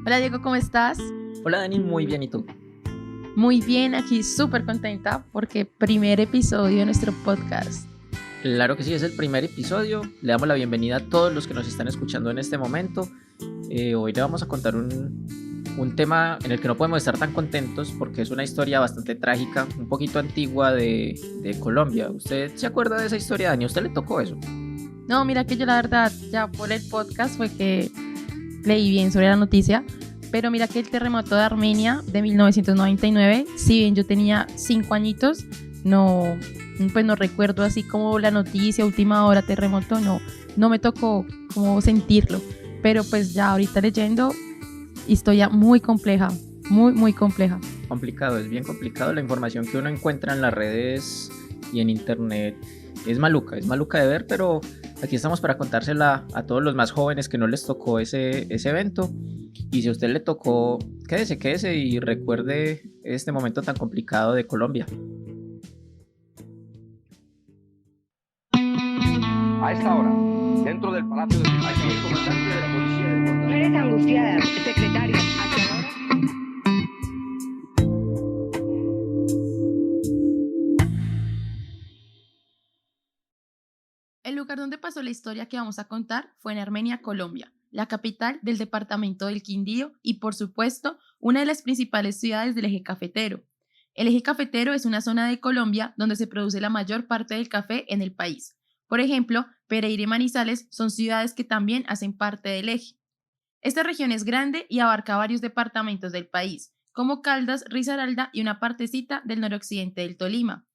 Hola Diego, ¿cómo estás? Hola Dani, muy bien, ¿y tú? Muy bien, aquí súper contenta porque primer episodio de nuestro podcast. Claro que sí, es el primer episodio. Le damos la bienvenida a todos los que nos están escuchando en este momento. Hoy le vamos a contar un tema en el que no podemos estar tan contentos porque es una historia bastante trágica, un poquito antigua de Colombia. ¿Usted se acuerda de esa historia, Dani? ¿A usted le tocó eso? No, mira que yo la verdad ya por el podcast fue que leí bien sobre la noticia, pero mira que el terremoto de Armenia de 1999, si bien yo tenía 5 añitos, no, pues no recuerdo así como la noticia, última hora, terremoto, no me tocó como sentirlo, pero pues ya ahorita leyendo, historia muy compleja, muy compleja. Complicado, es bien complicado. La información que uno encuentra en las redes y en internet es maluca de ver, pero aquí estamos para contársela a todos los más jóvenes que no les tocó ese evento. Y si a usted le tocó, quédese y recuerde este momento tan complicado de Colombia. A esta hora, dentro del Palacio de Justicia, el comandante de la policía de Bogotá. Mujeres angustiadas, secretario, ¿hacia ahora? El lugar donde pasó la historia que vamos a contar fue en Armenia, Colombia, la capital del departamento del Quindío y, por supuesto, una de las principales ciudades del eje cafetero. El eje cafetero es una zona de Colombia donde se produce la mayor parte del café en el país. Por ejemplo, Pereira y Manizales son ciudades que también hacen parte del eje. Esta región es grande y abarca varios departamentos del país, como Caldas, Risaralda y una partecita del noroccidente del Tolima.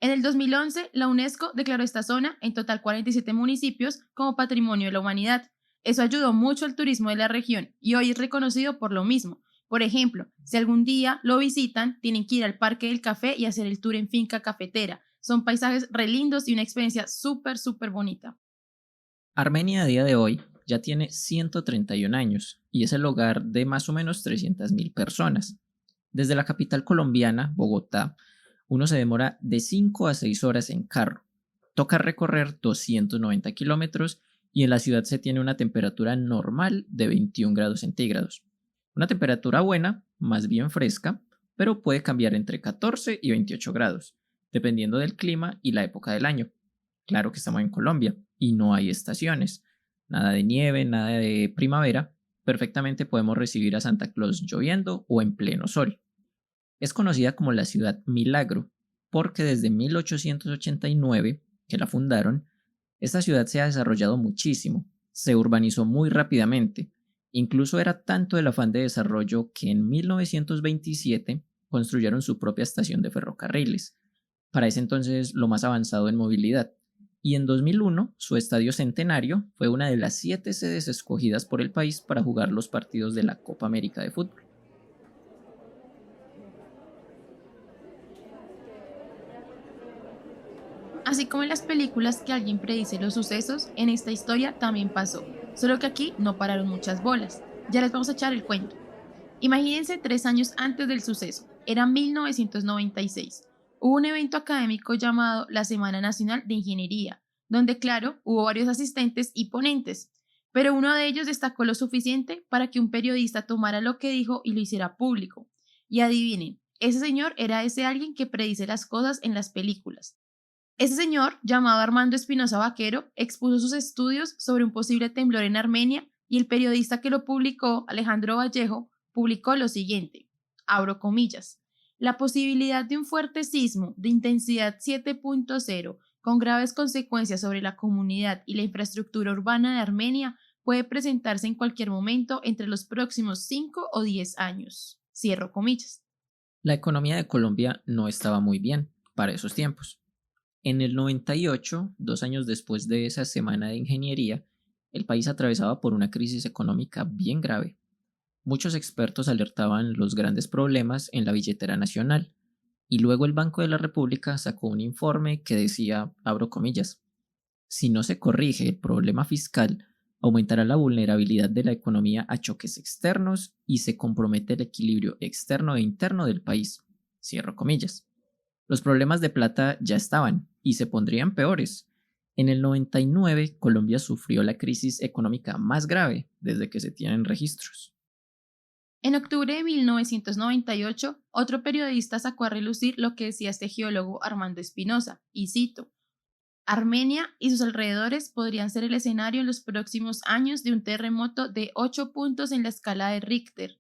En el 2011, la UNESCO declaró esta zona, en total 47 municipios, como Patrimonio de la Humanidad. Eso ayudó mucho al turismo de la región y hoy es reconocido por lo mismo. Por ejemplo, si algún día lo visitan, tienen que ir al Parque del Café y hacer el tour en finca cafetera. Son paisajes re lindos y una experiencia súper bonita. Armenia a día de hoy ya tiene 131 años y es el hogar de más o menos 300.000 personas. Desde la capital colombiana, Bogotá, uno se demora de 5 a 6 horas en carro. Toca recorrer 290 kilómetros y en la ciudad se tiene una temperatura normal de 21 grados centígrados. Una temperatura buena, más bien fresca, pero puede cambiar entre 14 y 28 grados, dependiendo del clima y la época del año. Claro que estamos en Colombia y no hay estaciones. Nada de nieve, nada de primavera. Perfectamente podemos recibir a Santa Claus lloviendo o en pleno sol. Es conocida como la ciudad Milagro porque desde 1889, que la fundaron, esta ciudad se ha desarrollado muchísimo, se urbanizó muy rápidamente, incluso era tanto el afán de desarrollo que en 1927 construyeron su propia estación de ferrocarriles, para ese entonces lo más avanzado en movilidad, y en 2001 su estadio Centenario fue una de las 7 sedes escogidas por el país para jugar los partidos de la Copa América de Fútbol. Así como en las películas que alguien predice los sucesos, en esta historia también pasó, solo que aquí no pararon muchas bolas. Ya les vamos a echar el cuento. Imagínense 3 años antes del suceso, era 1996. Hubo un evento académico llamado la Semana Nacional de Ingeniería, donde claro, hubo varios asistentes y ponentes, pero uno de ellos destacó lo suficiente para que un periodista tomara lo que dijo y lo hiciera público. Y adivinen, ese señor era ese alguien que predice las cosas en las películas. Este señor, llamado Armando Espinosa Vaquero, expuso sus estudios sobre un posible temblor en Armenia y el periodista que lo publicó, Alejandro Vallejo, publicó lo siguiente, abro comillas, la posibilidad de un fuerte sismo de intensidad 7.0 con graves consecuencias sobre la comunidad y la infraestructura urbana de Armenia puede presentarse en cualquier momento entre los próximos 5 o 10 años. Cierro comillas. La economía de Colombia no estaba muy bien para esos tiempos. En el 98, 2 años después de esa semana de ingeniería, el país atravesaba por una crisis económica bien grave. Muchos expertos alertaban los grandes problemas en la billetera nacional, y luego el Banco de la República sacó un informe que decía, abro comillas, si no se corrige el problema fiscal, aumentará la vulnerabilidad de la economía a choques externos y se compromete el equilibrio externo e interno del país. Cierro comillas. Los problemas de plata ya estaban y se pondrían peores. En el 99, Colombia sufrió la crisis económica más grave desde que se tienen registros. En octubre de 1998, otro periodista sacó a relucir lo que decía este geólogo Armando Espinosa, y cito: Armenia y sus alrededores podrían ser el escenario en los próximos años de un terremoto de 8 puntos en la escala de Richter,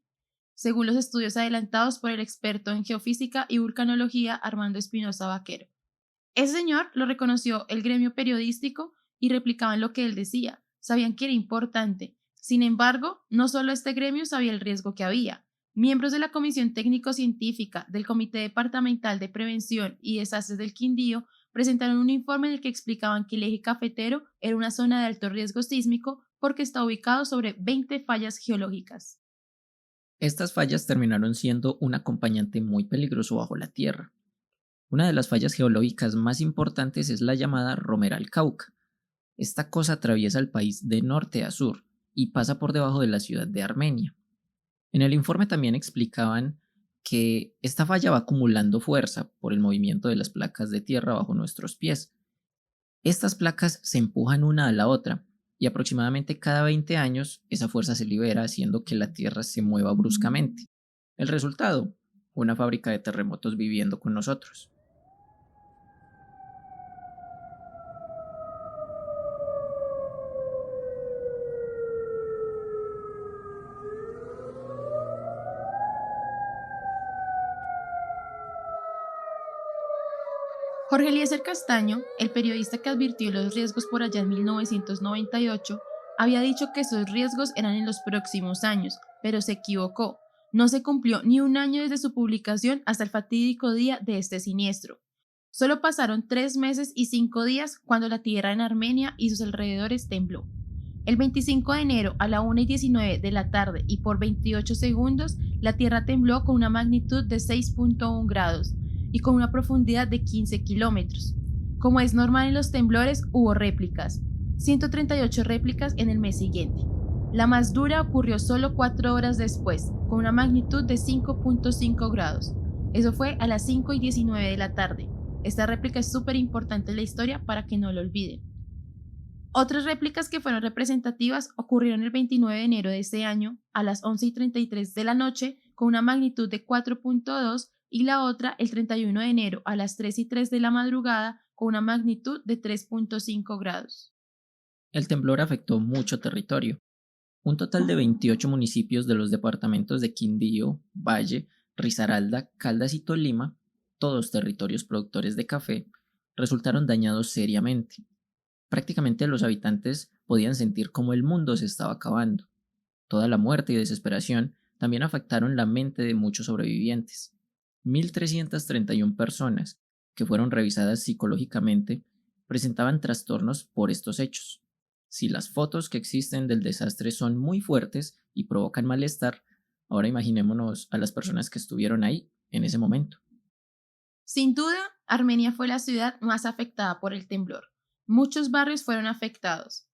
según los estudios adelantados por el experto en geofísica y vulcanología Armando Espinosa Vaquero. Ese señor lo reconoció el gremio periodístico y replicaban lo que él decía, sabían que era importante. Sin embargo, no solo este gremio sabía el riesgo que había. Miembros de la Comisión Técnico-Científica del Comité Departamental de Prevención y Desastres del Quindío presentaron un informe en el que explicaban que el eje cafetero era una zona de alto riesgo sísmico porque está ubicado sobre 20 fallas geológicas. Estas fallas terminaron siendo un acompañante muy peligroso bajo la tierra. Una de las fallas geológicas más importantes es la llamada Romeral Cauca. Esta cosa atraviesa el país de norte a sur y pasa por debajo de la ciudad de Armenia. En el informe también explicaban que esta falla va acumulando fuerza por el movimiento de las placas de tierra bajo nuestros pies. Estas placas se empujan una a la otra y aproximadamente cada 20 años esa fuerza se libera haciendo que la tierra se mueva bruscamente. El resultado, una fábrica de terremotos viviendo con nosotros. Jorge Eliezer Castaño, el periodista que advirtió los riesgos por allá en 1998, había dicho que esos riesgos eran en los próximos años, pero se equivocó. No se cumplió ni un año desde su publicación hasta el fatídico día de este siniestro. Solo pasaron 3 meses y 5 días cuando la tierra en Armenia y sus alrededores tembló. El 25 de enero a la 1:19 de la tarde y por 28 segundos, la tierra tembló con una magnitud de 6.1 grados y con una profundidad de 15 kilómetros. Como es normal en los temblores, hubo réplicas, 138 réplicas en el mes siguiente. La más dura ocurrió solo 4 horas después, con una magnitud de 5.5 grados. Eso fue a las 5:19 de la tarde. Esta réplica es súper importante en la historia para que no lo olviden. Otras réplicas que fueron representativas ocurrieron el 29 de enero de ese año a las 11:33 de la noche con una magnitud de 4.2 y la otra el 31 de enero a las 3:03 de la madrugada con una magnitud de 3.5 grados. El temblor afectó mucho territorio. Un total de 28 municipios de los departamentos de Quindío, Valle, Risaralda, Caldas y Tolima, todos territorios productores de café, resultaron dañados seriamente. Prácticamente los habitantes podían sentir cómo el mundo se estaba acabando. Toda la muerte y desesperación también afectaron la mente de muchos sobrevivientes. 1.331 personas, que fueron revisadas psicológicamente, presentaban trastornos por estos hechos. Si las fotos que existen del desastre son muy fuertes y provocan malestar, ahora imaginémonos a las personas que estuvieron ahí en ese momento. Sin duda, Armenia fue la ciudad más afectada por el temblor. Muchos barrios fueron afectados,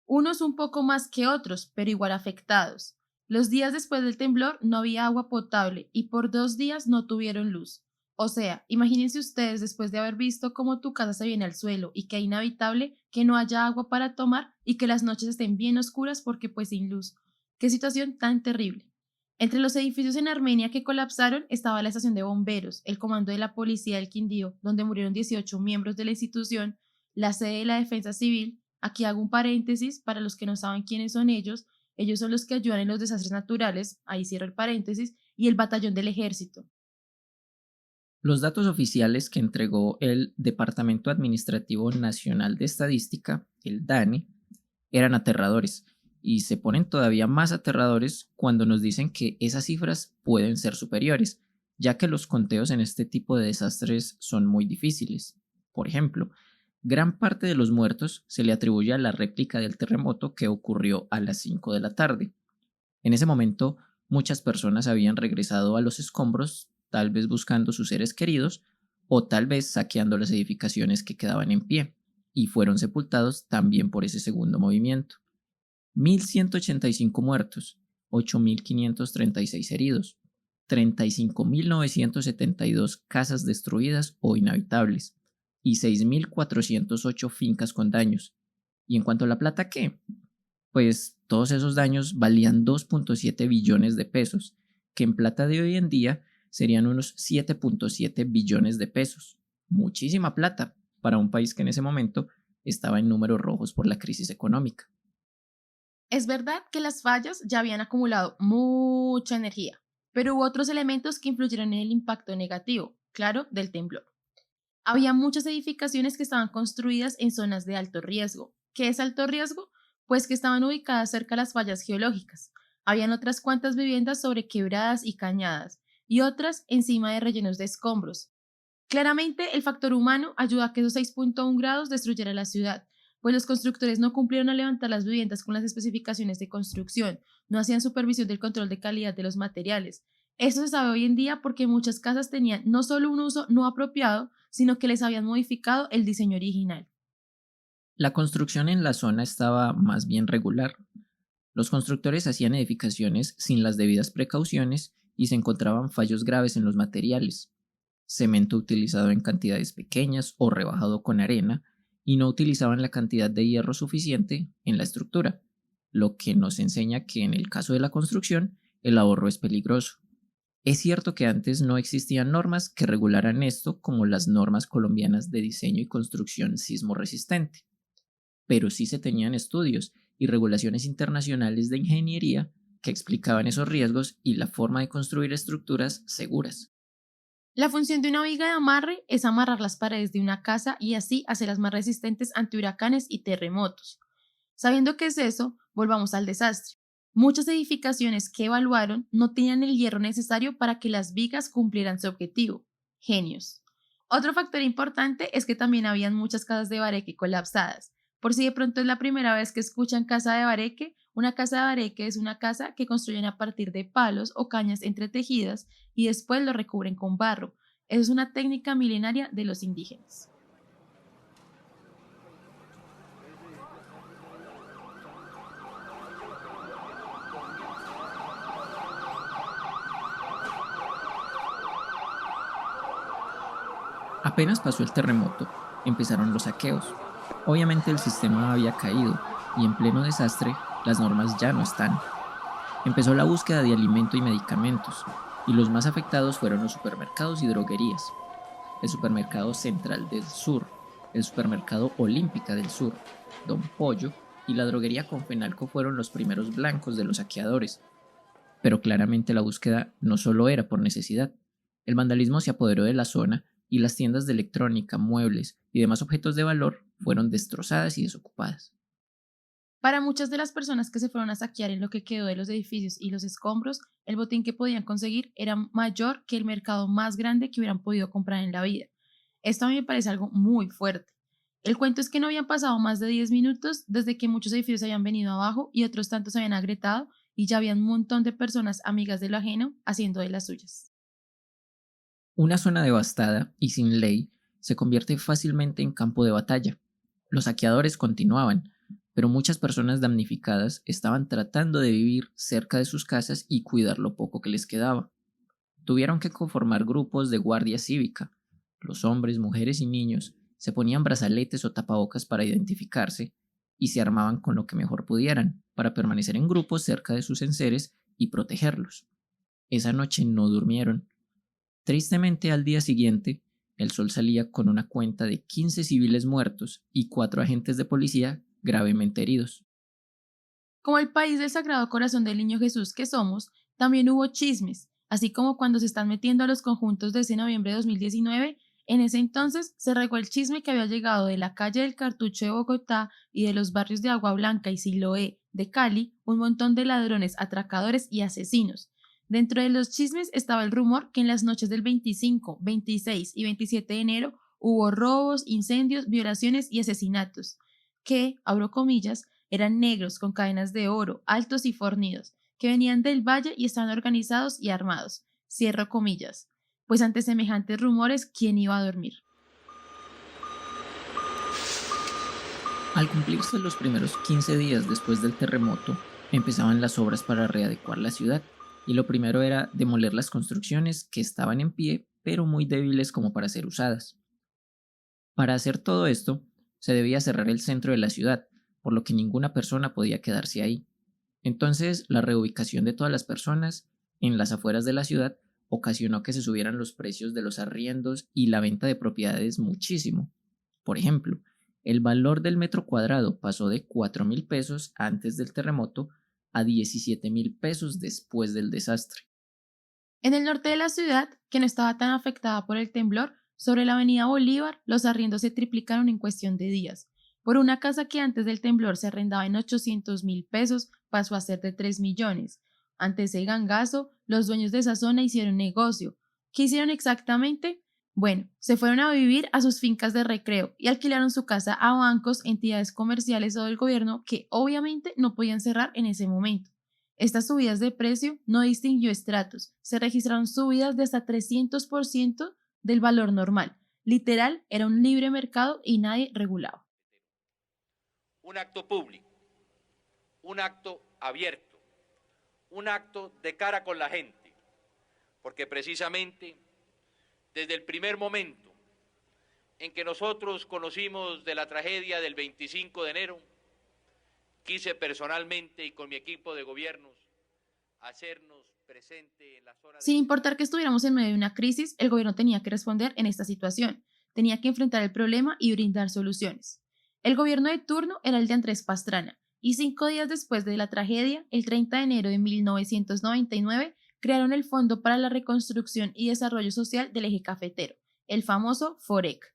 unos un poco más que otros, pero igual afectados. Los días después del temblor no había agua potable y por 2 días no tuvieron luz. O sea, imagínense ustedes después de haber visto cómo tu casa se viene al suelo y que es inhabitable que no haya agua para tomar y que las noches estén bien oscuras porque pues sin luz. ¡Qué situación tan terrible! Entre los edificios en Armenia que colapsaron estaba la estación de bomberos, el comando de la policía del Quindío, donde murieron 18 miembros de la institución, la sede de la Defensa Civil. Aquí hago un paréntesis para los que no saben quiénes son ellos. Ellos son los que ayudan en los desastres naturales, ahí cierro el paréntesis, y el batallón del ejército. Los datos oficiales que entregó el Departamento Administrativo Nacional de Estadística, el DANE, eran aterradores y se ponen todavía más aterradores cuando nos dicen que esas cifras pueden ser superiores, ya que los conteos en este tipo de desastres son muy difíciles. Por ejemplo, gran parte de los muertos se le atribuye a la réplica del terremoto que ocurrió a las 5 de la tarde. En ese momento, muchas personas habían regresado a los escombros, tal vez buscando sus seres queridos o tal vez saqueando las edificaciones que quedaban en pie, y fueron sepultados también por ese segundo movimiento. 1.185 muertos, 8.536 heridos, 35.972 casas destruidas o inhabitables, y 6.408 fincas con daños. ¿Y en cuanto a la plata qué? pues todos esos daños valían 2.7 billones de pesos, que en plata de hoy en día serían unos 7.7 billones de pesos. Muchísima plata para un país que en ese momento estaba en números rojos por la crisis económica. Es verdad que las fallas ya habían acumulado mucha energía, pero hubo otros elementos que influyeron en el impacto negativo, claro, del temblor. Había muchas edificaciones que estaban construidas en zonas de alto riesgo. ¿Qué es alto riesgo? Pues que estaban ubicadas cerca de las fallas geológicas. Habían otras cuantas viviendas sobre quebradas y cañadas, y otras encima de rellenos de escombros. Claramente, el factor humano ayudó a que esos 6.1 grados destruyeran la ciudad, pues los constructores no cumplieron a levantar las viviendas con las especificaciones de construcción, no hacían supervisión del control de calidad de los materiales. Esto se sabe hoy en día porque muchas casas tenían no solo un uso no apropiado, sino que les habían modificado el diseño original. La construcción en la zona estaba más bien regular. Los constructores hacían edificaciones sin las debidas precauciones y se encontraban fallos graves en los materiales. Cemento utilizado en cantidades pequeñas o rebajado con arena, y no utilizaban la cantidad de hierro suficiente en la estructura, lo que nos enseña que en el caso de la construcción el ahorro es peligroso. Es cierto que antes no existían normas que regularan esto como las normas colombianas de diseño y construcción sismo resistente, pero sí se tenían estudios y regulaciones internacionales de ingeniería que explicaban esos riesgos y la forma de construir estructuras seguras. La función de una viga de amarre es amarrar las paredes de una casa y así hacerlas más resistentes ante huracanes y terremotos. Sabiendo qué es eso, volvamos al desastre. Muchas edificaciones que evaluaron no tenían el hierro necesario para que las vigas cumplieran su objetivo. Genios. Otro factor importante es que también habían muchas casas de bareque colapsadas. Por si de pronto es la primera vez que escuchan casa de bareque, una casa de bareque es una casa que construyen a partir de palos o cañas entretejidas y después lo recubren con barro. Es una técnica milenaria de los indígenas. Apenas pasó el terremoto, empezaron los saqueos. Obviamente el sistema había caído y en pleno desastre las normas ya no están. Empezó la búsqueda de alimento y medicamentos, y los más afectados fueron los supermercados y droguerías. El Supermercado Central del Sur, el Supermercado Olímpica del Sur, Don Pollo y la droguería Confenalco fueron los primeros blancos de los saqueadores. Pero claramente la búsqueda no solo era por necesidad. El vandalismo se apoderó de la zona y las tiendas de electrónica, muebles y demás objetos de valor fueron destrozadas y desocupadas. Para muchas de las personas que se fueron a saquear en lo que quedó de los edificios y los escombros, el botín que podían conseguir era mayor que el mercado más grande que hubieran podido comprar en la vida. Esto a mí me parece algo muy fuerte. El cuento es que no habían pasado más de 10 minutos desde que muchos edificios habían venido abajo y otros tantos se habían agrietado y ya había un montón de personas amigas de lo ajeno haciendo de las suyas. Una zona devastada y sin ley se convierte fácilmente en campo de batalla. Los saqueadores continuaban, pero muchas personas damnificadas estaban tratando de vivir cerca de sus casas y cuidar lo poco que les quedaba. Tuvieron que conformar grupos de guardia cívica. Los hombres, mujeres y niños se ponían brazaletes o tapabocas para identificarse y se armaban con lo que mejor pudieran para permanecer en grupos cerca de sus enseres y protegerlos. Esa noche no durmieron. Tristemente, al día siguiente, el sol salía con una cuenta de 15 civiles muertos y 4 agentes de policía gravemente heridos. Como el país del Sagrado Corazón del Niño Jesús que somos, también hubo chismes, así como cuando se están metiendo a los conjuntos de ese noviembre de 2019, en ese entonces se regó el chisme que había llegado de la calle del Cartucho de Bogotá y de los barrios de Agua Blanca y Siloé de Cali, un montón de ladrones, atracadores y asesinos. Dentro de los chismes estaba el rumor que en las noches del 25, 26 y 27 de enero hubo robos, incendios, violaciones y asesinatos, que, abro comillas, eran negros con cadenas de oro, altos y fornidos, que venían del valle y estaban organizados y armados, cierro comillas, pues ante semejantes rumores, ¿quién iba a dormir? Al cumplirse los primeros 15 días después del terremoto, empezaban las obras para readecuar la ciudad, y lo primero era demoler las construcciones que estaban en pie, pero muy débiles como para ser usadas. Para hacer todo esto, se debía cerrar el centro de la ciudad, por lo que ninguna persona podía quedarse ahí. Entonces, la reubicación de todas las personas en las afueras de la ciudad ocasionó que se subieran los precios de los arriendos y la venta de propiedades muchísimo. Por ejemplo, el valor del metro cuadrado pasó de 4.000 pesos antes del terremoto a 17.000 pesos después del desastre. En el norte de la ciudad, que no estaba tan afectada por el temblor, sobre la avenida Bolívar, los arriendos se triplicaron en cuestión de días. Por una casa que antes del temblor se arrendaba en 800.000 pesos, pasó a ser de 3 millones. Ante ese gangazo, los dueños de esa zona hicieron negocio. ¿Qué hicieron exactamente? Bueno, se fueron a vivir a sus fincas de recreo y alquilaron su casa a bancos, entidades comerciales o del gobierno que obviamente no podían cerrar en ese momento. Estas subidas de precio no distinguió estratos, se registraron subidas de hasta 300% del valor normal. Literal, era un libre mercado y nadie regulaba. Un acto público, un acto abierto, un acto de cara con la gente, porque precisamente desde el primer momento en que nosotros conocimos de la tragedia del 25 de enero, quise personalmente y con mi equipo de gobiernos hacernos presente en las horas. Sin importar que estuviéramos en medio de una crisis, el gobierno tenía que responder en esta situación, tenía que enfrentar el problema y brindar soluciones. El gobierno de turno era el de Andrés Pastrana, y 5 días después de la tragedia, el 30 de enero de 1999, crearon el Fondo para la Reconstrucción y Desarrollo Social del Eje Cafetero, el famoso FOREC.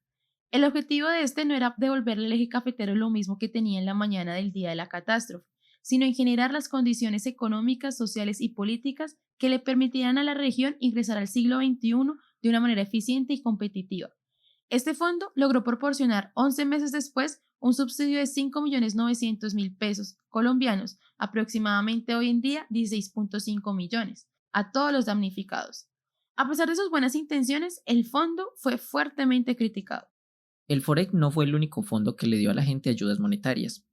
El objetivo de este no era devolverle al eje cafetero lo mismo que tenía en la mañana del día de la catástrofe, sino en generar las condiciones económicas, sociales y políticas que le permitieran a la región ingresar al siglo XXI de una manera eficiente y competitiva. Este fondo logró proporcionar 11 meses después un subsidio de 5.900.000 pesos colombianos, aproximadamente hoy en día 16.5 millones, a todos los damnificados. A pesar de sus buenas intenciones, el fondo fue fuertemente criticado. El FOREC no fue el único fondo que le dio a la gente ayudas monetarias.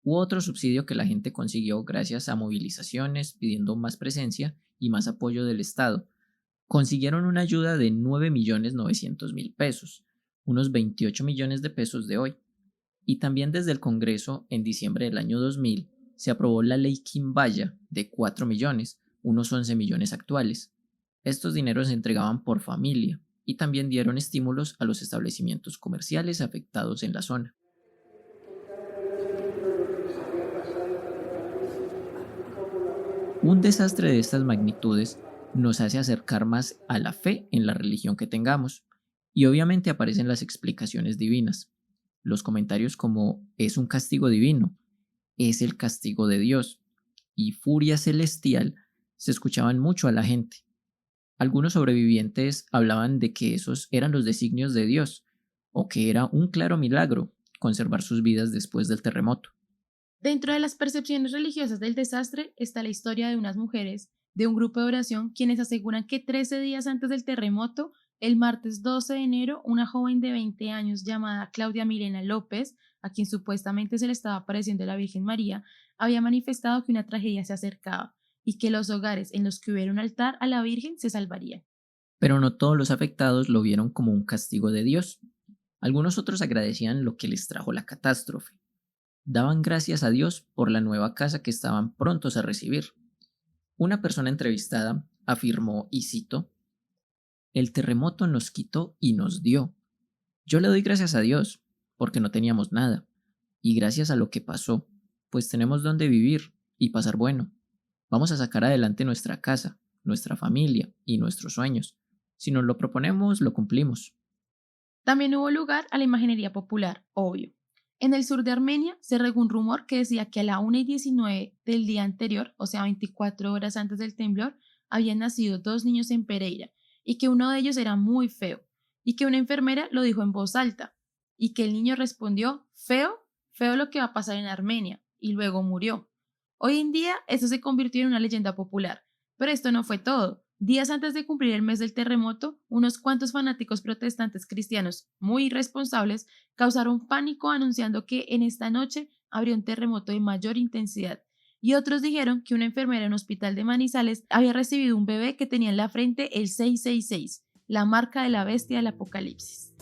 Hubo otro subsidio que la gente consiguió gracias a movilizaciones, pidiendo más presencia y más apoyo del Estado. Consiguieron una ayuda de 9.900.000 pesos, unos 28 millones de pesos de hoy. Y también desde el Congreso, en diciembre del año 2000, se aprobó la ley Quimbaya de 4 millones, unos 11 millones actuales. Estos dineros se entregaban por familia y también dieron estímulos a los establecimientos comerciales afectados en la zona. Un desastre de estas magnitudes nos hace acercar más a la fe en la religión que tengamos, y obviamente aparecen las explicaciones divinas. Los comentarios como es un castigo divino, es el castigo de Dios y furia celestial se escuchaban mucho a la gente. Algunos sobrevivientes hablaban de que esos eran los designios de Dios o que era un claro milagro conservar sus vidas después del terremoto. Dentro de las percepciones religiosas del desastre está la historia de unas mujeres de un grupo de oración quienes aseguran que 13 días antes del terremoto, el martes 12 de enero, una joven de 20 años llamada Claudia Milena López, a quien supuestamente se le estaba apareciendo la Virgen María, había manifestado que una tragedia se acercaba y que los hogares en los que hubiera un altar a la Virgen se salvarían. Pero no todos los afectados lo vieron como un castigo de Dios. Algunos otros agradecían lo que les trajo la catástrofe. Daban gracias a Dios por la nueva casa que estaban prontos a recibir. Una persona entrevistada afirmó, y cito, «El terremoto nos quitó y nos dio. Yo le doy gracias a Dios, porque no teníamos nada, y gracias a lo que pasó, pues tenemos dónde vivir y pasar bueno. Vamos a sacar adelante nuestra casa, nuestra familia y nuestros sueños. Si nos lo proponemos, lo cumplimos». También hubo lugar a la imaginería popular, obvio. En el sur de Armenia se regó un rumor que decía que a la 1:19 del día anterior, o sea 24 horas antes del temblor, habían nacido 2 niños en Pereira y que uno de ellos era muy feo y que una enfermera lo dijo en voz alta y que el niño respondió, feo, feo lo que va a pasar en Armenia, y luego murió. Hoy en día esto se convirtió en una leyenda popular, pero esto no fue todo. Días antes de cumplir el mes del terremoto, unos cuantos fanáticos protestantes cristianos muy irresponsables causaron pánico anunciando que en esta noche habría un terremoto de mayor intensidad, y otros dijeron que una enfermera en un hospital de Manizales había recibido un bebé que tenía en la frente el 666, la marca de la bestia del Apocalipsis.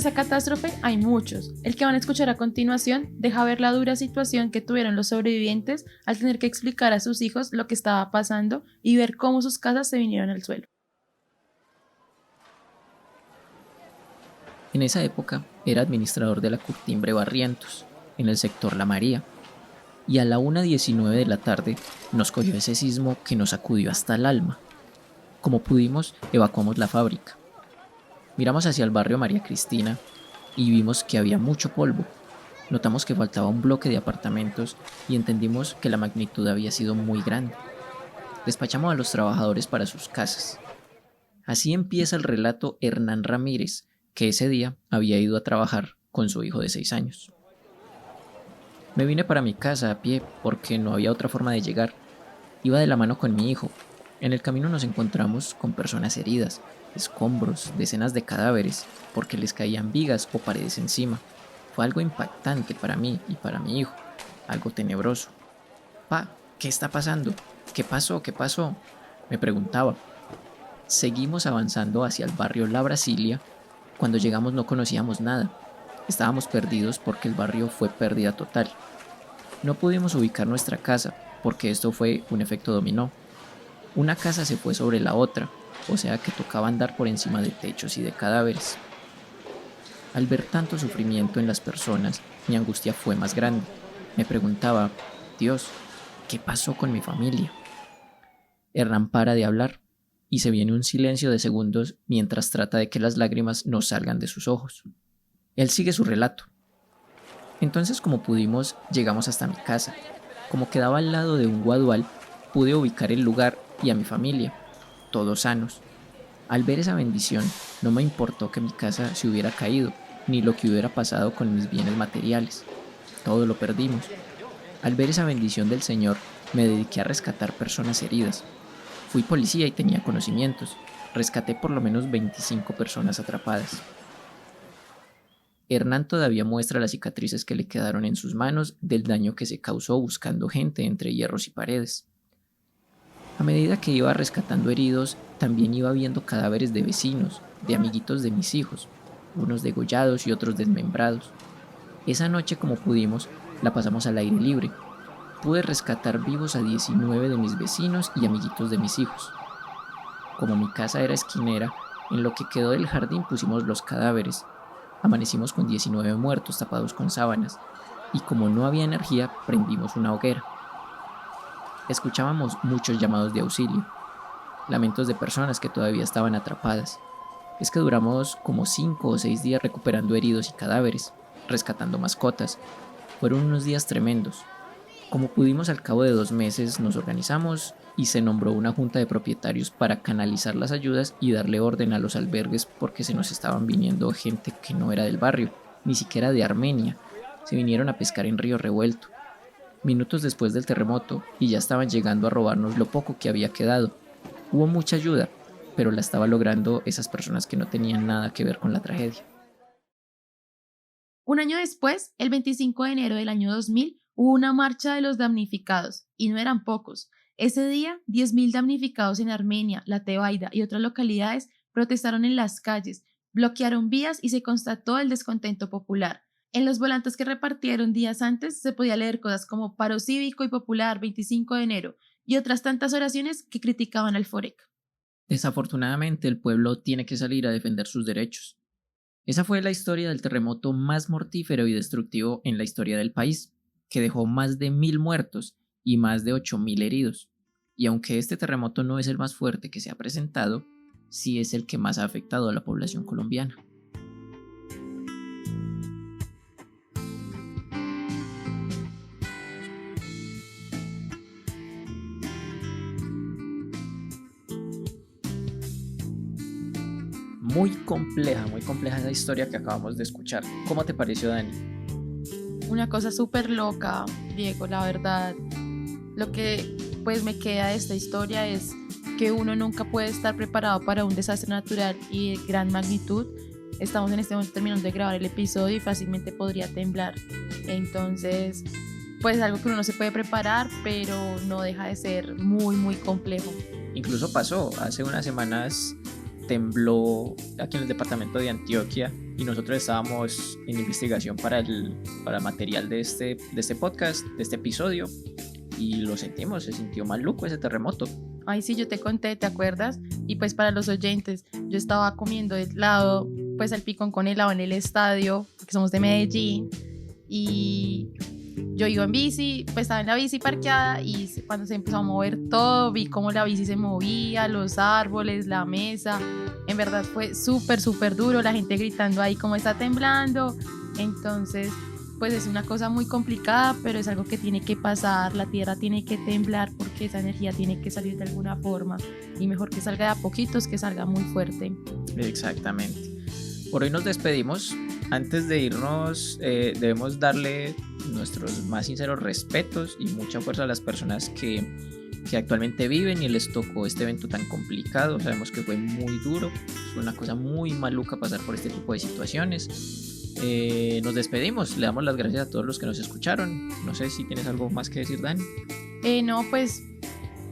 esa catástrofe hay muchos. El que van a escuchar a continuación deja ver la dura situación que tuvieron los sobrevivientes al tener que explicar a sus hijos lo que estaba pasando y ver cómo sus casas se vinieron al suelo. En esa época era administrador de la Curtimbre Barrientos, en el sector La María, y a la 1:19 de la tarde nos cogió ese sismo que nos sacudió hasta el alma. Como pudimos, evacuamos la fábrica. Miramos hacia el barrio María Cristina y vimos que había mucho polvo. Notamos que faltaba un bloque de apartamentos y entendimos que la magnitud había sido muy grande. Despachamos a los trabajadores para sus casas. Así empieza el relato Hernán Ramírez, que ese día había ido a trabajar con su hijo de 6 años. Me vine para mi casa a pie porque no había otra forma de llegar. Iba de la mano con mi hijo. En el camino nos encontramos con personas heridas, escombros, decenas de cadáveres, porque les caían vigas o paredes encima. Fue algo impactante para mí y para mi hijo, algo tenebroso. «Pa, ¿qué está pasando? ¿Qué pasó? ¿Qué pasó?», me preguntaba. Seguimos avanzando hacia el barrio La Brasilia. Cuando llegamos no conocíamos nada. Estábamos perdidos porque el barrio fue pérdida total. No pudimos ubicar nuestra casa porque esto fue un efecto dominó. Una casa se fue sobre la otra, o sea que tocaba andar por encima de techos y de cadáveres. Al ver tanto sufrimiento en las personas, mi angustia fue más grande. Me preguntaba, Dios, ¿qué pasó con mi familia? Hernán para de hablar y se viene un silencio de segundos mientras trata de que las lágrimas no salgan de sus ojos. Él sigue su relato. Entonces, como pudimos, llegamos hasta mi casa. Como quedaba al lado de un guadual, pude ubicar el lugar y a mi familia, todos sanos. Al ver esa bendición, no me importó que mi casa se hubiera caído, ni lo que hubiera pasado con mis bienes materiales. Todo lo perdimos. Al ver esa bendición del Señor, me dediqué a rescatar personas heridas. Fui policía y tenía conocimientos. Rescaté por lo menos 25 personas atrapadas. Hernán todavía muestra las cicatrices que le quedaron en sus manos del daño que se causó buscando gente entre hierros y paredes. A medida que iba rescatando heridos, también iba viendo cadáveres de vecinos, de amiguitos de mis hijos, unos degollados y otros desmembrados. Esa noche, como pudimos, la pasamos al aire libre. Pude rescatar vivos a 19 de mis vecinos y amiguitos de mis hijos. Como mi casa era esquinera, en lo que quedó del jardín pusimos los cadáveres. Amanecimos con 19 muertos tapados con sábanas, y como no había energía, prendimos una hoguera. Escuchábamos muchos llamados de auxilio, lamentos de personas que todavía estaban atrapadas. Es que duramos como 5 o 6 días recuperando heridos y cadáveres, rescatando mascotas. Fueron unos días tremendos. Como pudimos, al cabo de 2 meses nos organizamos y se nombró una junta de propietarios para canalizar las ayudas y darle orden a los albergues porque se nos estaban viniendo gente que no era del barrio, ni siquiera de Armenia. Se vinieron a pescar en Río Revuelto. Minutos después del terremoto y ya estaban llegando a robarnos lo poco que había quedado. Hubo mucha ayuda, pero la estaba logrando esas personas que no tenían nada que ver con la tragedia. Un año después, el 25 de enero del año 2000, hubo una marcha de los damnificados, y no eran pocos. Ese día, 10.000 damnificados en Armenia, La Tebaida y otras localidades protestaron en las calles, bloquearon vías y se constató el descontento popular. En los volantes que repartieron días antes se podía leer cosas como paro cívico y popular 25 de enero y otras tantas oraciones que criticaban al FOREC. Desafortunadamente, el pueblo tiene que salir a defender sus derechos. Esa fue la historia del terremoto más mortífero y destructivo en la historia del país, que dejó más de 1.000 muertos y más de 8.000 heridos. Y aunque este terremoto no es el más fuerte que se ha presentado, sí es el que más ha afectado a la población colombiana. Muy compleja esa historia que acabamos de escuchar. ¿Cómo te pareció, Dani? Una cosa súper loca, Diego, la verdad. Lo que pues me queda de esta historia es que uno nunca puede estar preparado para un desastre natural y de gran magnitud. Estamos en este momento terminando de grabar el episodio y fácilmente podría temblar. Entonces, pues algo que uno no se puede preparar, pero no deja de ser muy complejo. Incluso pasó, hace unas semanas tembló aquí en el departamento de Antioquia y nosotros estábamos en investigación para material de este podcast, de este episodio, y lo sentimos, se sintió maluco ese terremoto. Ay, sí, yo te conté, ¿te acuerdas? Y pues para los oyentes, yo estaba comiendo helado, pues el picón con helado en el estadio, porque somos de Medellín, y yo iba en bici, pues estaba en la bici parqueada, y cuando se empezó a mover todo, vi cómo la bici se movía, los árboles, la mesa. En verdad fue súper, súper duro, la gente gritando ahí como está temblando. Entonces, pues es una cosa muy complicada, pero es algo que tiene que pasar, la tierra tiene que temblar porque esa energía tiene que salir de alguna forma, y mejor que salga de a poquitos que salga muy fuerte. Exactamente. Por hoy nos despedimos. Antes de irnos, debemos darle nuestros más sinceros respetos y mucha fuerza a las personas que actualmente viven y les tocó este evento tan complicado. Sabemos que fue muy duro, es una cosa muy maluca pasar por este tipo de situaciones. Nos despedimos, le damos las gracias a todos los que nos escucharon. No sé si tienes algo más que decir, Dani. No, pues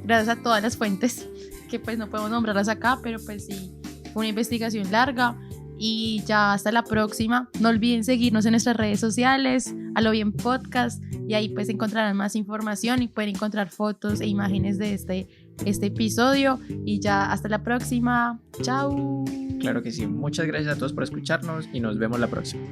gracias a todas las fuentes que pues no podemos nombrarlas acá, pero pues sí, fue una investigación larga. Y ya hasta la próxima. No olviden seguirnos en nuestras redes sociales, A Lo Bien Podcast, y ahí pues encontrarán más información y pueden encontrar fotos e imágenes de este episodio. Y ya hasta la próxima. Chao. Claro que sí. Muchas gracias a todos por escucharnos y nos vemos la próxima.